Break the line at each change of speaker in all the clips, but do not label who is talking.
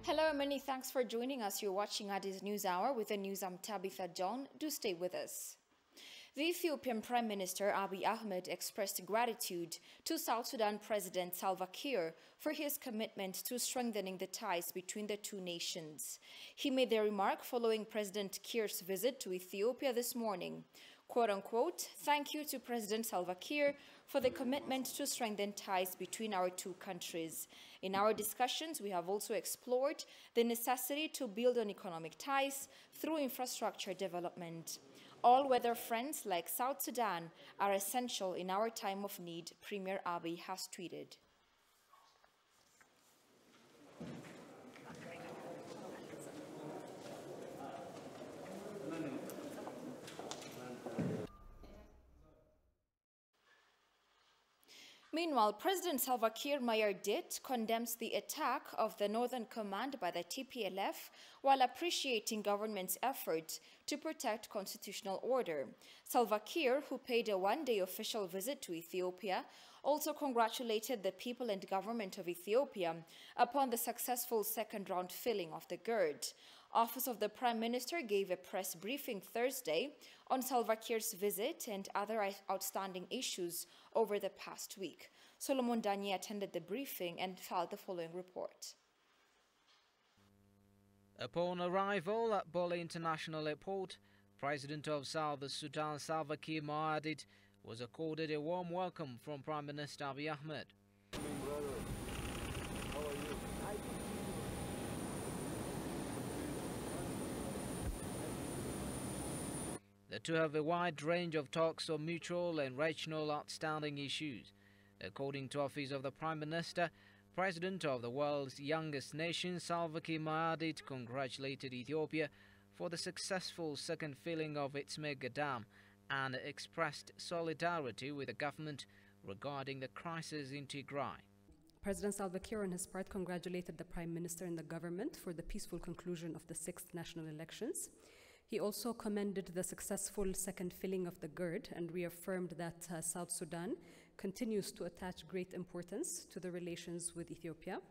Hello, many thanks for joining us. You're watching Addis News Hour with the news. I'm Tabitha John. Do stay with us. The Ethiopian Prime Minister Abiy Ahmed expressed gratitude to South Sudan President Salva Kiir for his commitment to strengthening the ties between the two nations. He made the remark following President Kiir's visit to Ethiopia this morning. Quote unquote, "Thank you to President Salva Kiir for the commitment to strengthen ties between our two countries. In our discussions, we have also explored the necessity to build on economic ties through infrastructure development. All-weather friends like South Sudan are essential in our time of need," Premier Abiy has tweeted. Meanwhile, President Salva Kiir Mayardit condemns the attack of the Northern Command by the TPLF while appreciating government's effort to protect constitutional order. Salva Kiir, who paid a one-day official visit to Ethiopia, also congratulated the people and government of Ethiopia upon the successful second-round filling of the GERD. Office of the Prime Minister gave a press briefing Thursday on Salva Kiir's visit and other outstanding issues over the past week. Solomon Danye attended the briefing and filed the following report.
Upon arrival at Bole International Airport, President of South Sudan Salva Kiir Mayardit was accorded a warm welcome from Prime Minister Abiy Ahmed. The two have a wide range of talks on mutual and regional outstanding issues. According to Office of the Prime Minister, President of the world's youngest nation, Salva Kiir Mayardit, congratulated Ethiopia for the successful second filling of its mega dam and expressed solidarity with the government regarding the crisis in Tigray.
President Salva Kiir, on his part, congratulated the Prime Minister and the government for the peaceful conclusion of the 6th national elections. He also commended the successful second filling of the GERD and reaffirmed that South Sudan continues to attach great importance to the relations with Ethiopia.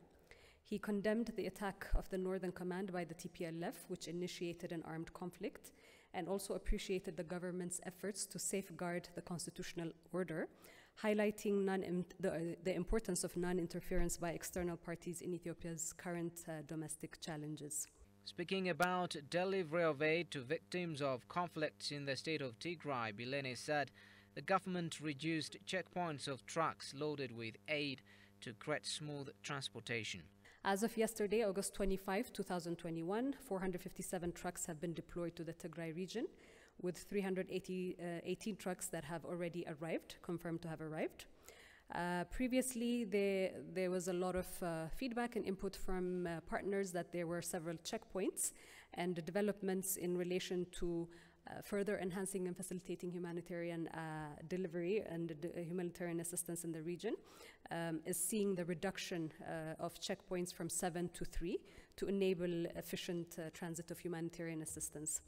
He condemned the attack of the Northern Command by the TPLF, which initiated an armed conflict, and also appreciated the government's efforts to safeguard the constitutional order, highlighting the importance of non-interference by external parties in Ethiopia's current domestic challenges.
Speaking about delivery of aid to victims of conflicts in the state of Tigray, Bilene said the government reduced checkpoints of trucks loaded with aid to create smooth transportation.
As of yesterday, August 25, 2021, 457 trucks have been deployed to the Tigray region, with 318 trucks that have already arrived, confirmed to have arrived. Previously, there was a lot of feedback and input from partners that there were several checkpoints and developments in relation to further enhancing and facilitating humanitarian delivery and humanitarian assistance in the region, is seeing the reduction of checkpoints from 7 to 3 to enable efficient transit of humanitarian assistance.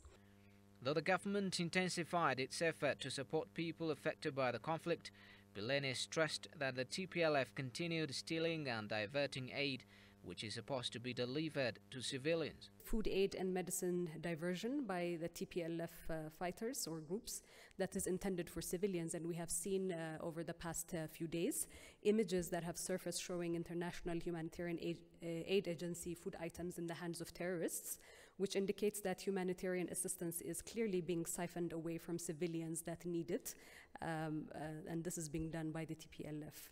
Though the government intensified its effort to support people affected by the conflict, Bilene stressed that the TPLF continued stealing and diverting aid, which is supposed to be delivered to civilians.
Food aid and medicine diversion by the TPLF fighters or groups that is intended for civilians, and we have seen over the past few days images that have surfaced showing international humanitarian aid agency food items in the hands of terrorists, which indicates that humanitarian assistance is clearly being siphoned away from civilians that need it, and this is being done by the TPLF.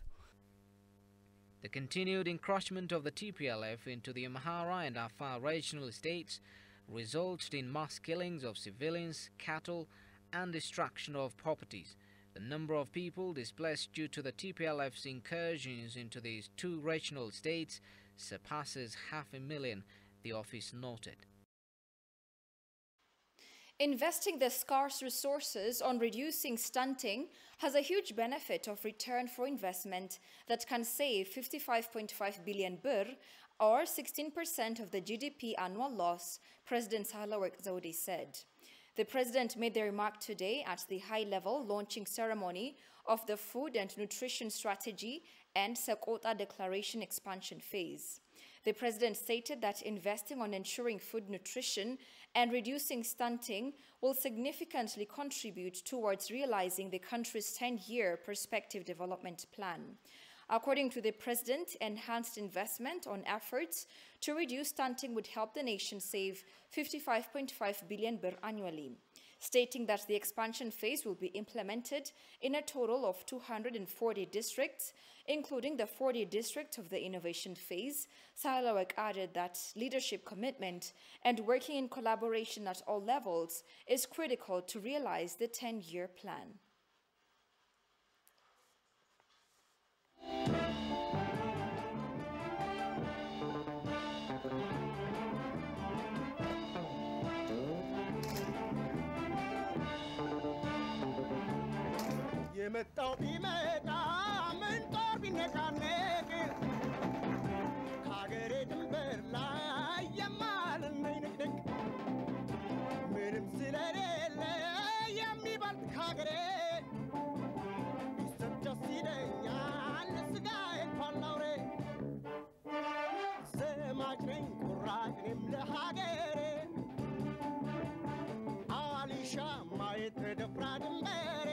The continued encroachment of the TPLF into the Amhara and Afar regional states resulted in mass killings of civilians, cattle, and destruction of properties. The number of people displaced due to the TPLF's incursions into these two regional states surpasses 500,000, the office noted.
Investing the scarce resources on reducing stunting has a huge benefit of return for investment that can save 55.5 billion birr, or 16% of the GDP annual loss, President Sahle-Work Zewde said. The president made the remark today at the high-level launching ceremony of the Food and Nutrition Strategy and Sekota Declaration expansion phase. The president stated that investing on ensuring food nutrition and reducing stunting will significantly contribute towards realizing the country's 10-year perspective development plan. According to the president, enhanced investment on efforts to reduce stunting would help the nation save 55.5 billion birr annually, stating that the expansion phase will be implemented in a total of 240 districts, including the 40 districts of the innovation phase. Sahlawek added that leadership commitment and working in collaboration at all levels is critical to realize the 10-year plan.
የመጣው ቢመጣ ምን ጦር ቢነቃነቅ ከሀገሬ ድንበር ላይ የማልነኝ ንቅንቅ ምንም ስለሌለ የሚበልጥ ከሀገሬ ቢሰጥ ደስ ይለኛል ስጋዬ እንኳን ላውሬ ዘማች ነኝ ቁራጭ እኔም ለሀገሬ አሊሻም ማየት ተደፍራ ድንበሬ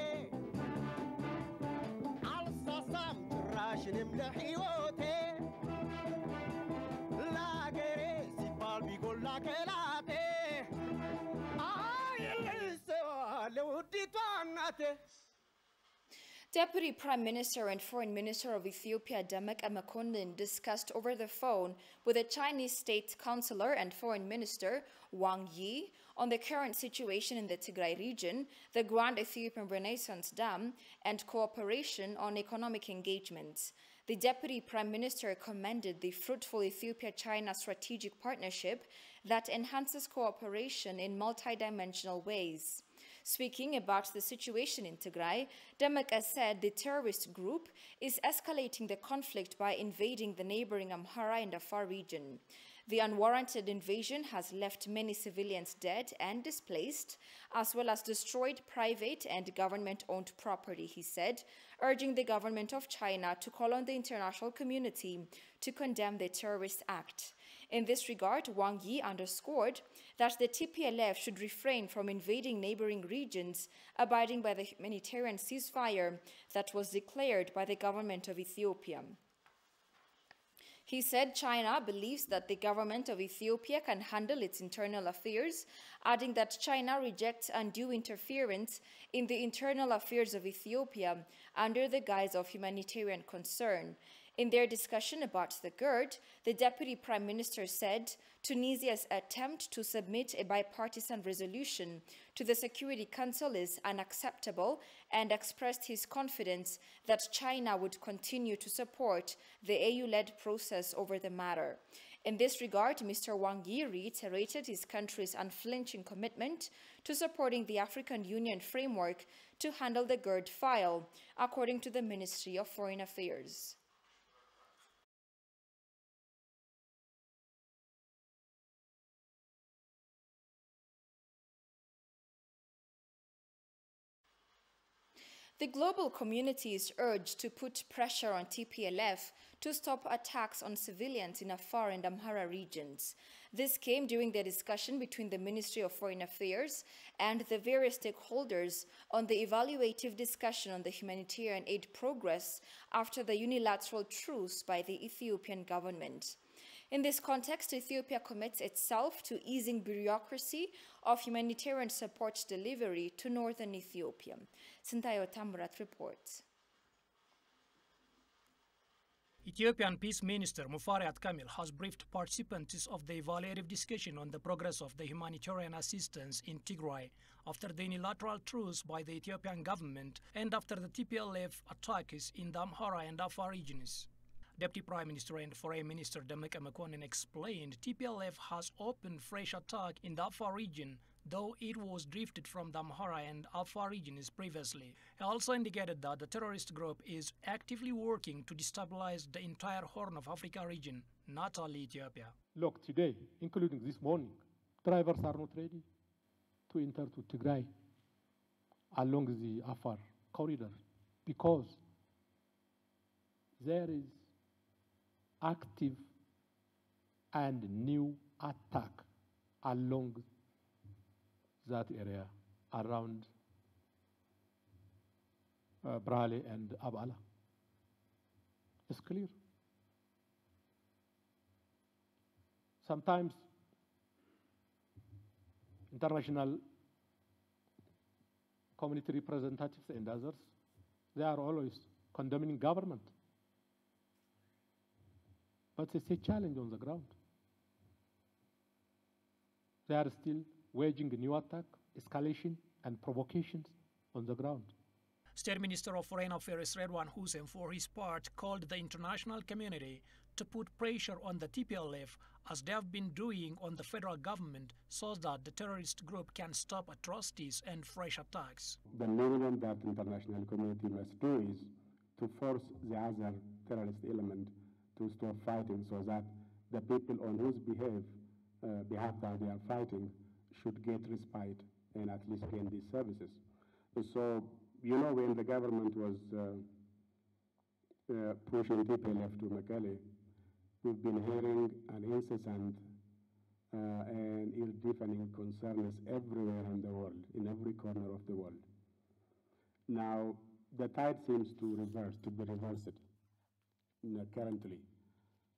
Deputy Prime Minister and Foreign Minister of Ethiopia Demeke Mekonnen discussed over the phone with the Chinese State Councillor and Foreign Minister Wang Yi on the current situation in the Tigray region, the Grand Ethiopian Renaissance Dam, and cooperation on economic engagements. The Deputy Prime Minister commended the fruitful Ethiopia-China strategic partnership that enhances cooperation in multidimensional ways. Speaking about the situation in Tigray, Demeke said the terrorist group is escalating the conflict by invading the neighboring Amhara and Afar region. The unwarranted invasion has left many civilians dead and displaced, as well as destroyed private and government-owned property, he said, urging the government of China to call on the international community to condemn the terrorist act. In this regard, Wang Yi underscored that the TPLF should refrain from invading neighboring regions, abiding by the humanitarian ceasefire that was declared by the government of Ethiopia. He said China believes that the government of Ethiopia can handle its internal affairs, adding that China rejects undue interference in the internal affairs of Ethiopia under the guise of humanitarian concern. In their discussion about the GERD, the Deputy Prime Minister said Tunisia's attempt to submit a bipartisan resolution to the Security Council is unacceptable and expressed his confidence that China would continue to support the AU-led process over the matter. In this regard, Mr. Wang Yi reiterated his country's unflinching commitment to supporting the African Union framework to handle the GERD file, according to the Ministry of Foreign Affairs. The global community is urged to put pressure on TPLF to stop attacks on civilians in Afar and Amhara regions. This came during the discussion between the Ministry of Foreign Affairs and the various stakeholders on the evaluative discussion on the humanitarian aid progress after the unilateral truce by the Ethiopian government. In this context, Ethiopia commits itself to easing bureaucracy of humanitarian support delivery to northern Ethiopia. Sintayo Tamrat reports.
Ethiopian Peace Minister Mufariat Kamil has briefed participants of the evaluative discussion on the progress of the humanitarian assistance in Tigray after the unilateral truce by the Ethiopian government and after the TPLF attacks in the Amhara and Afar regions. Deputy Prime Minister and Foreign Minister Demeke Mekonnen explained TPLF has opened fresh attack in the Afar region, though it was drifted from the Amhara and Afar regions previously. He also indicated that the terrorist group is actively working to destabilize the entire Horn of Africa region, not only Ethiopia.
Look, today, including this morning, drivers are not ready to enter to Tigray along the Afar corridor because there is active and new attack along that area around Brale and Abala. It's clear. Sometimes international community representatives and others, they are always condemning government. But it's a challenge on the ground. They are still waging a new attack, escalation, and provocations on the ground.
State Minister of Foreign Affairs Redwan Hussein, for his part, called the international community to put pressure on the TPLF, as they have been doing on the federal government, so that the terrorist group can stop atrocities and fresh attacks.
The minimum that the international community must do is to force the other terrorist element to stop fighting, so that the people on whose behalf that they are fighting should get respite and at least gain these services. So, you know, when the government was pushing TPLF to Mekelle, we've been hearing an incessant and ill-defining concerns everywhere in the world, in every corner of the world. Now, the tide seems to be reversed currently,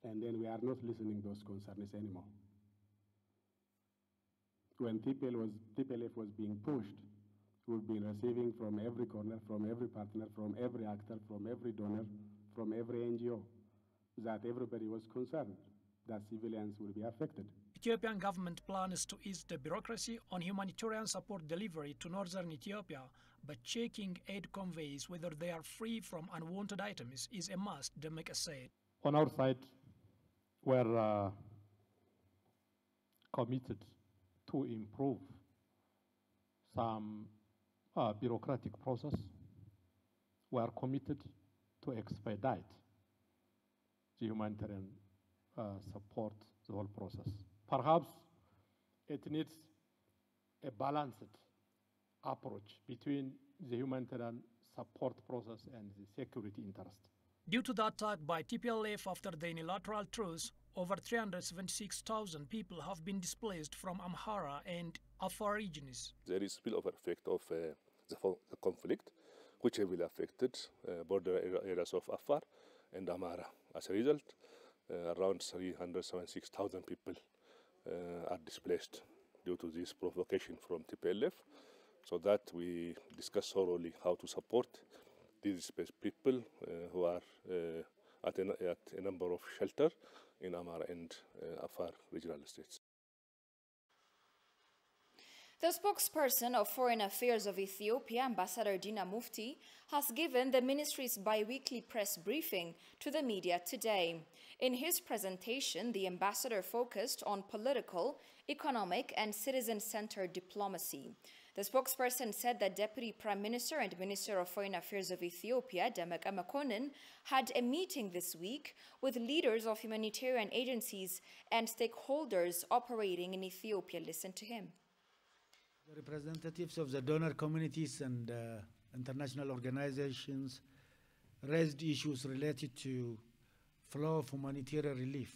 and then we are not listening to those concerns anymore. When TPLF was being pushed, we've been receiving from every corner, from every partner, from every actor, from every donor, from every NGO, that everybody was concerned that civilians will be affected.
Ethiopian government plans to ease the bureaucracy on humanitarian support delivery to northern Ethiopia, but checking aid conveys whether they are free from unwanted items is a must, Demeke said.
On our side, we're committed to improve some bureaucratic process. We are committed to expedite the humanitarian support, the whole process. Perhaps it needs a balanced approach between the humanitarian support process and the security interest.
Due to the attack by TPLF after the unilateral truce, over 376,000 people have been displaced from Amhara and Afar regions.
There is spillover effect of the conflict, which will affect border areas of Afar and Amhara. As a result, around 376,000 people are displaced due to this provocation from TPLF. So that we discuss thoroughly how to support these displaced people who are at a number of shelters in Amhara and Afar regional states.
The spokesperson of Foreign Affairs of Ethiopia, Ambassador Dina Mufti, has given the ministry's bi-weekly press briefing to the media today. In his presentation, the ambassador focused on political, economic, and citizen-centered diplomacy. The spokesperson said that Deputy Prime Minister and Minister of Foreign Affairs of Ethiopia, Demeke Mekonnen, had a meeting this week with leaders of humanitarian agencies and stakeholders operating in Ethiopia. Listen to him.
The representatives of the donor communities and international organizations raised issues related to flow of humanitarian relief.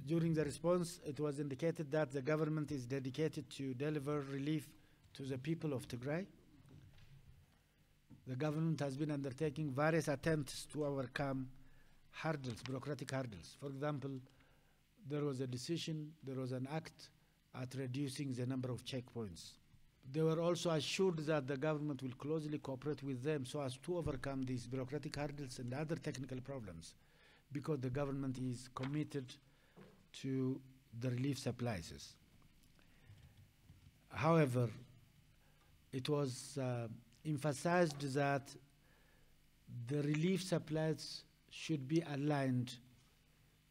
During the response, it was indicated that the government is dedicated to deliver relief to the people of Tigray. The government has been undertaking various attempts to overcome hurdles, bureaucratic hurdles. For example, there was an act at reducing the number of checkpoints. They were also assured that the government will closely cooperate with them so as to overcome these bureaucratic hurdles and other technical problems, because the government is committed to the relief supplies. However, it was emphasized that the relief supplies should be aligned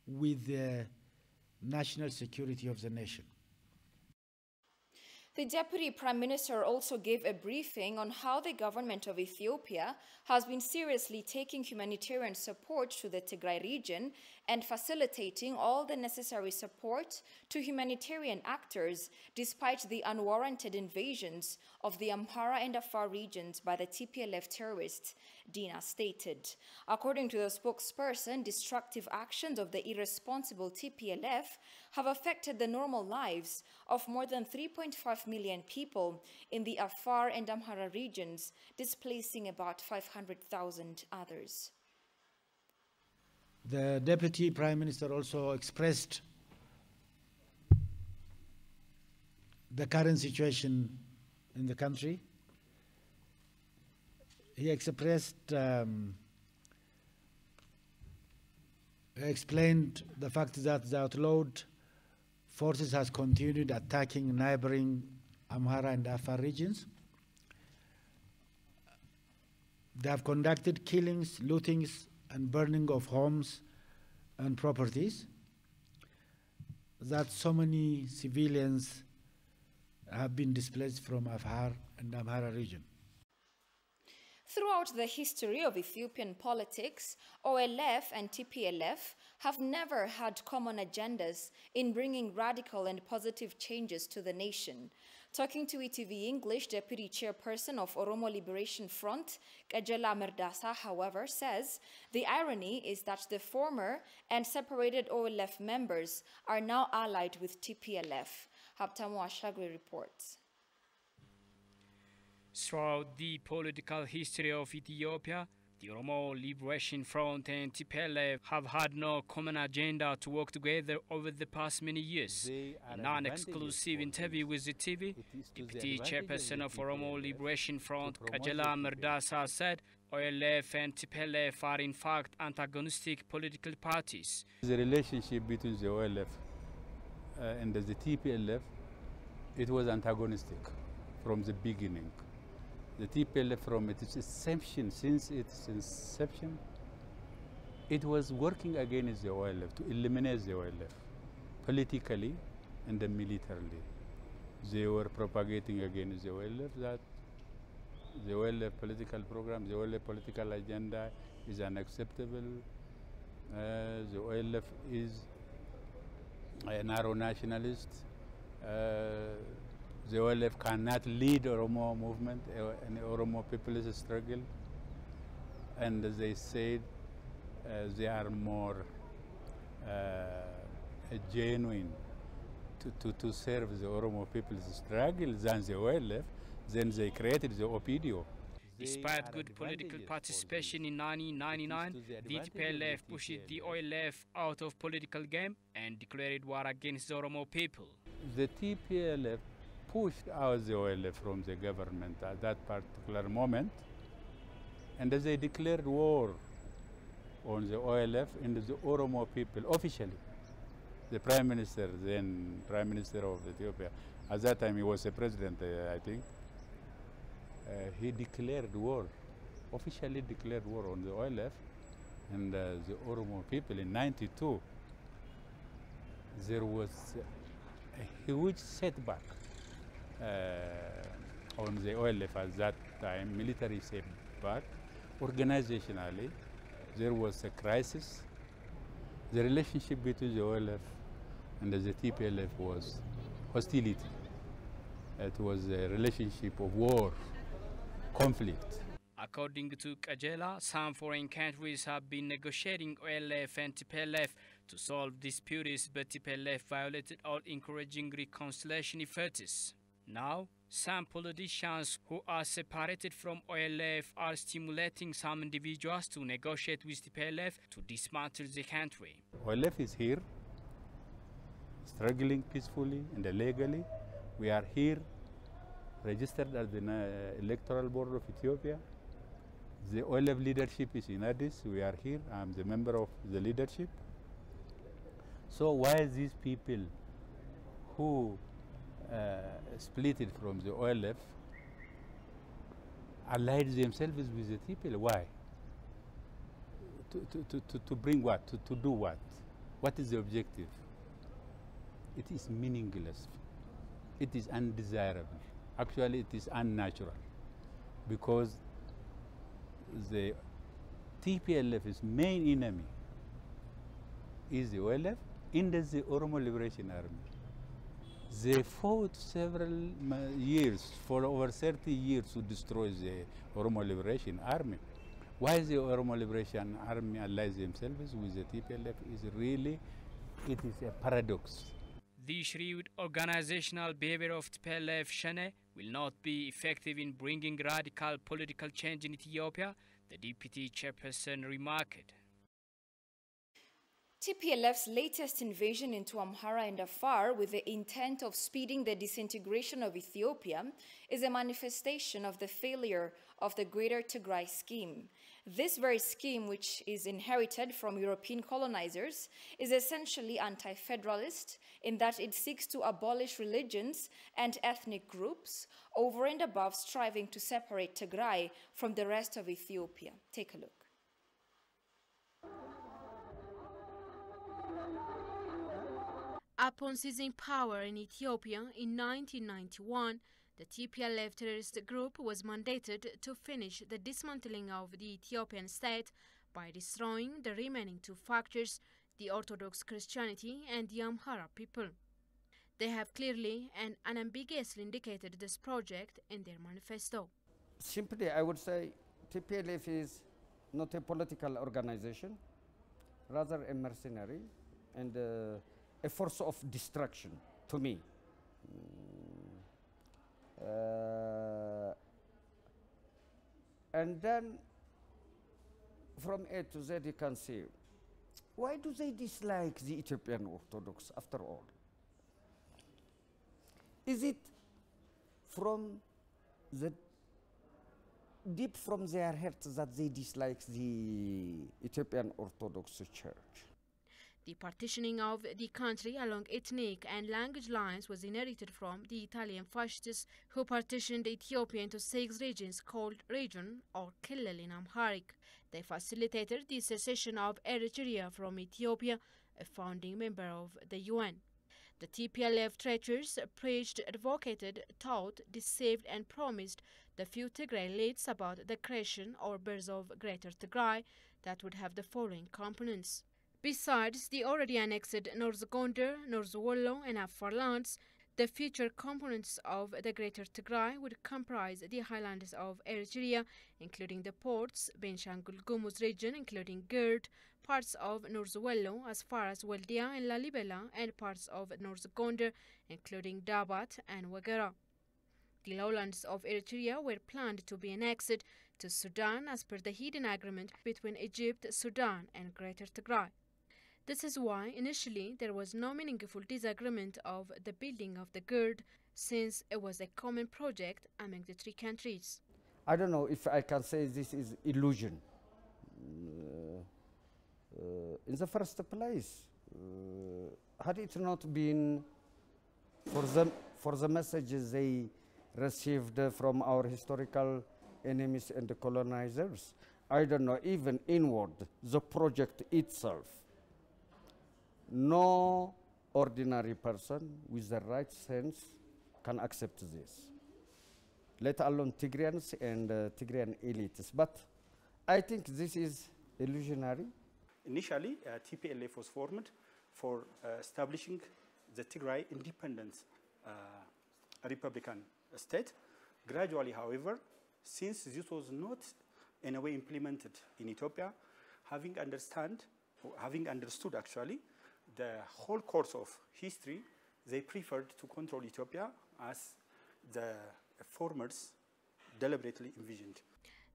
with the national security of the nation.
The Deputy Prime Minister also gave a briefing on how the government of Ethiopia has been seriously taking humanitarian support to the Tigray region and facilitating all the necessary support to humanitarian actors despite the unwarranted invasions of the Amhara and Afar regions by the TPLF terrorists. Dina stated. According to the spokesperson, destructive actions of the irresponsible TPLF have affected the normal lives of more than 3.5 million people in the Afar and Amhara regions, displacing about 500,000 others.
The Deputy Prime Minister also expressed the current situation in the country. He explained the fact that the outlawed forces has continued attacking neighboring Amhara and Afar regions. They have conducted killings, lootings, and burning of homes and properties. That so many civilians have been displaced from Afar and Amhara region.
Throughout the history of Ethiopian politics, OLF and TPLF have never had common agendas in bringing radical and positive changes to the nation. Talking to ETV English, Deputy Chairperson of Oromo Liberation Front, Kajela Merdasa, however, says the irony is that the former and separated OLF members are now allied with TPLF. Haptamu Ashagri reports.
Throughout the political history of Ethiopia, the Oromo Liberation Front and TPLF have had no common agenda to work together over the past many years. In an exclusive interview with the TV, Deputy Chairperson of Oromo Liberation Front, Kajela Merdasa, said OLF and TPLF are in fact antagonistic political parties.
The relationship between the OLF and the TPLF, it was antagonistic from the beginning. The TPLF from its inception, since its inception, it was working against the OLF, to eliminate the OLF, politically and then militarily. They were propagating against the OLF that the OLF political program, the OLF political agenda is unacceptable. The OLF is a narrow nationalist. The OLF cannot lead Oromo movement and Oromo people's struggle, and they said they are more genuine to serve the Oromo people's struggle than the OLF. Then they created the OPDO.
Despite good political participation in 1999, the TPLF pushed the OLF out of political game and declared war against the Oromo people.
The TPLF pushed out the OLF from the government at that particular moment, and they declared war on the OLF and the Oromo people officially. The Prime Minister, then Prime Minister of Ethiopia, at that time he was a president, I think, he declared war, officially declared war on the OLF and the Oromo people in '92. There was a huge setback on the OLF at that time, military setback. Organizationally, there was a crisis. The relationship between the OLF and the TPLF was hostility. It was a relationship of war, conflict.
According to Kajela, some foreign countries have been negotiating OLF and TPLF to solve disputes, but TPLF violated all encouraging reconciliation efforts. Now, some politicians who are separated from OLF are stimulating some individuals to negotiate with TPLF to dismantle the country.
OLF is here, struggling peacefully and legally. We are here, registered as the Electoral Board of Ethiopia. The OLF leadership is in Addis. We are here. I'm the member of the leadership. So why these people who split it from the OLF allied themselves with the people? Why? To bring what? To do what? What is the objective? It is meaningless. It is undesirable. Actually, it is unnatural, because the TPLF's main enemy is the OLF and the Oromo Liberation Army. They fought several years, for over 30 years, to destroy the Oromo Liberation Army. Why the Oromo Liberation Army allies themselves with the TPLF is really, it is a paradox.
The shrewd organizational behavior of TPLF Shane will not be effective in bringing radical political change in Ethiopia, the deputy chairperson remarked.
TPLF's latest invasion into Amhara and Afar with the intent of speeding the disintegration of Ethiopia is a manifestation of the failure of the Greater Tigray scheme. This very scheme, which is inherited from European colonizers, is essentially anti-federalist in that it seeks to abolish religions and ethnic groups over and above striving to separate Tigray from the rest of Ethiopia. Take a look.
Upon seizing power in Ethiopia in 1991, the TPLF terrorist group was mandated to finish the dismantling of the Ethiopian state by destroying the remaining two factors, the Orthodox Christianity and the Amhara people. They have clearly and unambiguously indicated this project in their manifesto.
Simply, I would say TPLF is not a political organization, rather a mercenary and a force of destruction, to me. And then, from A to Z, you can see, why do they dislike the Ethiopian Orthodox, after all? Is it from the deep from their hearts that they dislike the Ethiopian Orthodox Church?
The partitioning of the country along ethnic and language lines was inherited from the Italian fascists who partitioned Ethiopia into 6 regions called region or Kilel in Amharic. They facilitated the secession of Eritrea from Ethiopia, a founding member of the UN. The TPLF traitors preached, advocated, taught, deceived and promised the few Tigray elites about the creation or birth of Greater Tigray that would have the following components. Besides the already annexed North Gondar, North Wollo and Afar lands, the future components of the Greater Tigray would comprise the highlands of Eritrea, including the ports, Benshangul Gumuz region, including Gerd, parts of North Wollo as far as Waldia and Lalibela, and parts of North Gondar, including Dabat and Wagara. The lowlands of Eritrea were planned to be annexed to Sudan as per the hidden agreement between Egypt, Sudan and Greater Tigray. This is why initially there was no meaningful disagreement of the building of the GERD, since it was a common project among the 3 countries.
I don't know if I can say this is illusion. In the first place, had it not been for the messages they received from our historical enemies and the colonizers, I don't know, even inward, the project itself, no ordinary person with the right sense can accept this, let alone Tigrayans and Tigrayan elites. But I think this is illusionary.
Initially, TPLF was formed for establishing the Tigray independent republican state. Gradually, however, since this was not in a way implemented in Ethiopia, having understood actually the whole course of history, they preferred to control Ethiopia as the formers deliberately envisioned.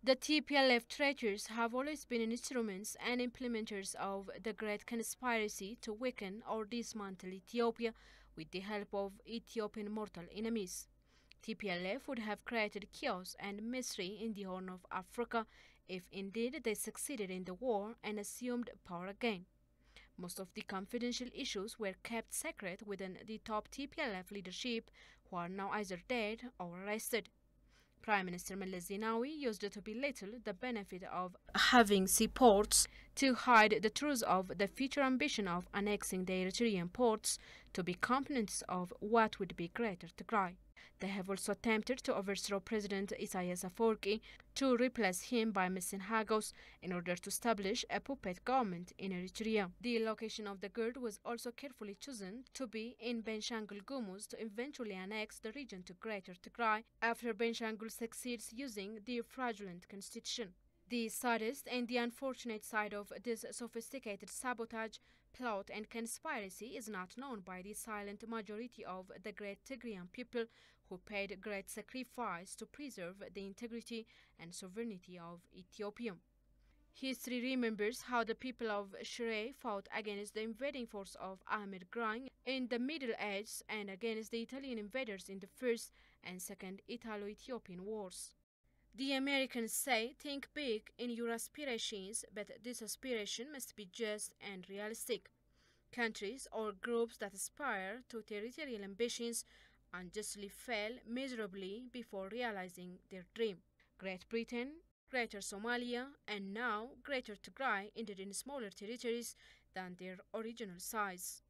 The TPLF traitors have always been instruments and implementers of the great conspiracy to weaken or dismantle Ethiopia with the help of Ethiopian mortal enemies. TPLF would have created chaos and misery in the Horn of Africa if indeed they succeeded in the war and assumed power again. Most of the confidential issues were kept secret within the top TPLF leadership, who are now either dead or arrested. Prime Minister Meles Zenawi used to belittle the benefit of having seaports to hide the truth of the future ambition of annexing the Eritrean ports to be components of what would be Greater Tigray. They have also attempted to overthrow President Isaias Afwerki to replace him by Messenhagos in order to establish a puppet government in Eritrea. The location of the GERD was also carefully chosen to be in Benshangul Gumuz to eventually annex the region to Greater Tigray after Benshangul succeeds using the fraudulent constitution. The saddest and the unfortunate side of this sophisticated sabotage, plot and conspiracy is not known by the silent majority of the great Tigrayan people who paid great sacrifice to preserve the integrity and sovereignty of Ethiopia. History remembers how the people of Shire fought against the invading force of Ahmed Grang in the Middle Ages and against the Italian invaders in the First and Second Italo-Ethiopian Wars. The Americans say, think big in your aspirations, but this aspiration must be just and realistic. Countries or groups that aspire to territorial ambitions unjustly fail miserably before realizing their dream. Great Britain, Greater Somalia, and now Greater Tigray ended in smaller territories than their original size.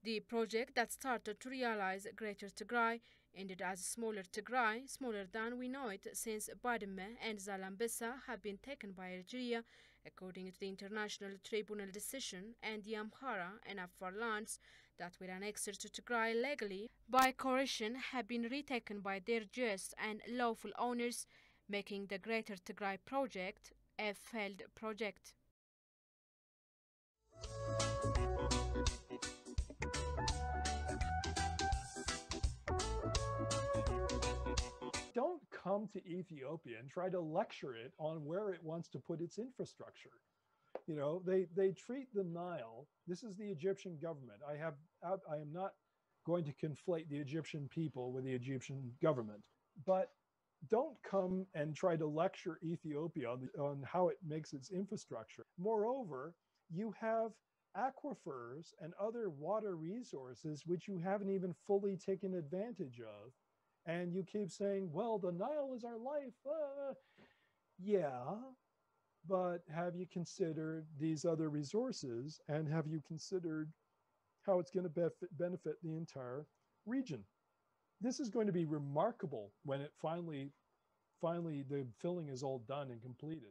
The project that started to realize Greater Tigray ended as smaller Tigray, smaller than we know it, since Badme and Zalambesa have been taken by Eritrea, according to the International Tribunal decision, and the Amhara and Afar lands that were annexed to Tigray legally by coercion have been retaken by their just and lawful owners, making the Greater Tigray project a failed project.
Don't come to Ethiopia and try to lecture it on where it wants to put its infrastructure. You know, they treat the Nile. This is the Egyptian government. I am not going to conflate the Egyptian people with the Egyptian government, but don't come and try to lecture Ethiopia on how it makes its infrastructure. Moreover, you have aquifers and other water resources which you haven't even fully taken advantage of. And you keep saying, well, the Nile is our life. Yeah, but have you considered these other resources, and have you considered how it's going to benefit the entire region? This is going to be remarkable when it finally the filling is all done and completed.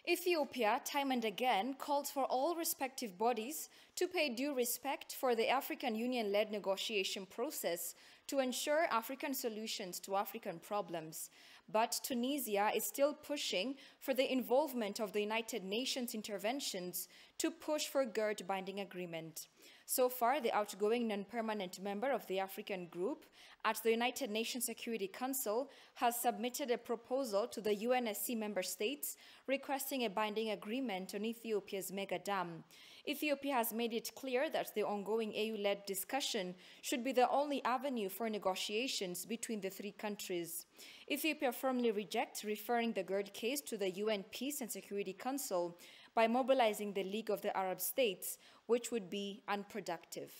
Ethiopia, time and again, called for all respective bodies to pay due respect for the African Union-led negotiation process to ensure African solutions to African problems. But Tunisia is still pushing for the involvement of the United Nations interventions to push for GERD binding agreement. So far, the outgoing non-permanent member of the African group at the United Nations Security Council has submitted a proposal to the UNSC member states requesting a binding agreement on Ethiopia's mega dam. Ethiopia has made it clear that the ongoing AU-led discussion should be the only avenue for negotiations between the three countries. Ethiopia firmly rejects referring the GERD case to the UN Peace and Security Council by mobilizing the League of the Arab States, which would be unproductive.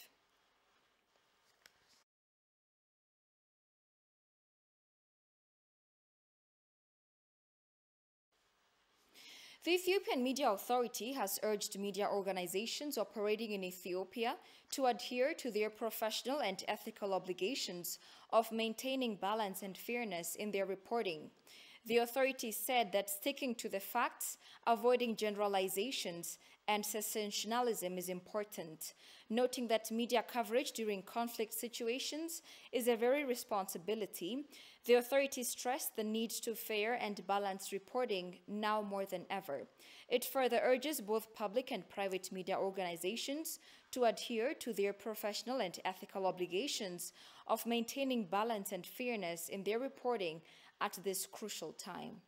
The Ethiopian Media Authority has urged media organizations operating in Ethiopia to adhere to their professional and ethical obligations of maintaining balance and fairness in their reporting. The authority said that sticking to the facts, avoiding generalizations, and sensationalism is important, noting that media coverage during conflict situations is a very responsibility. The authority stressed the need to fair and balanced reporting now more than ever. It further urges both public and private media organizations to adhere to their professional and ethical obligations of maintaining balance and fairness in their reporting at this crucial time.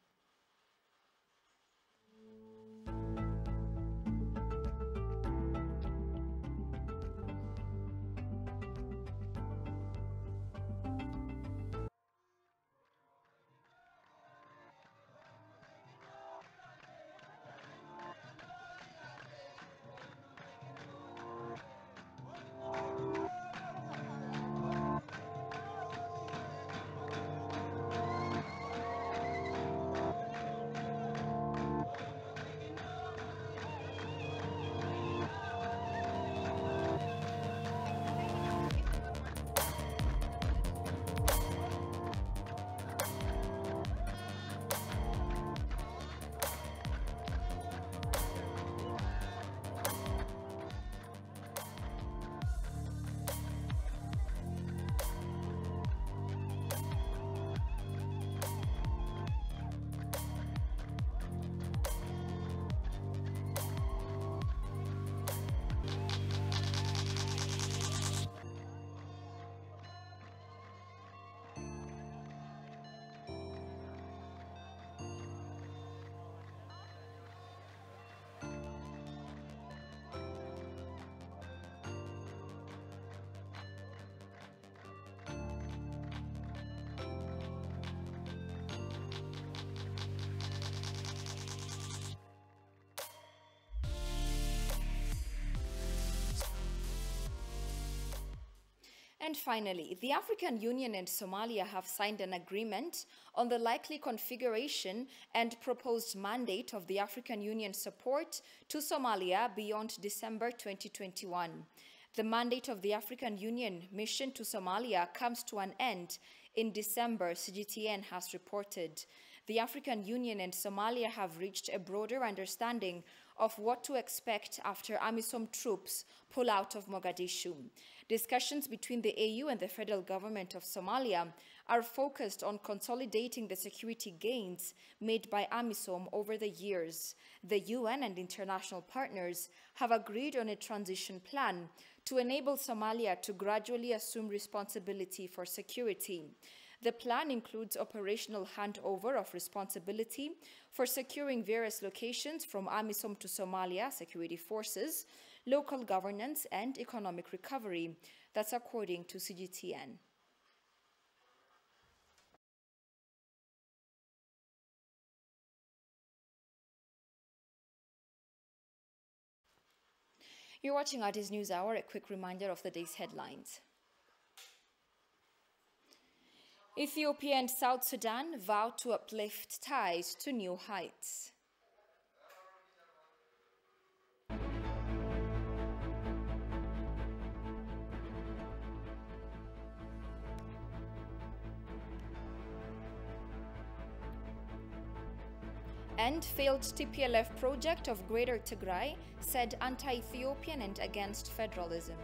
And finally, the African Union and Somalia have signed an agreement on the likely configuration and proposed mandate of the African Union support to Somalia beyond December 2021. The mandate of the African Union mission to Somalia comes to an end in December, CGTN has reported. The African Union and Somalia have reached a broader understanding of what to expect after AMISOM troops pull out of Mogadishu. Discussions between the AU and the federal government of Somalia are focused on consolidating the security gains made by AMISOM over the years. The UN and international partners have agreed on a transition plan to enable Somalia to gradually assume responsibility for security. The plan includes operational handover of responsibility for securing various locations from AMISOM to Somalia security forces, local governance, and economic recovery. That's according to CGTN. You're watching Addis News Hour. A quick reminder of the day's headlines. Ethiopia and South Sudan vow to uplift ties to new heights. And failed TPLF project of Greater Tigray, said anti-Ethiopian and against federalism.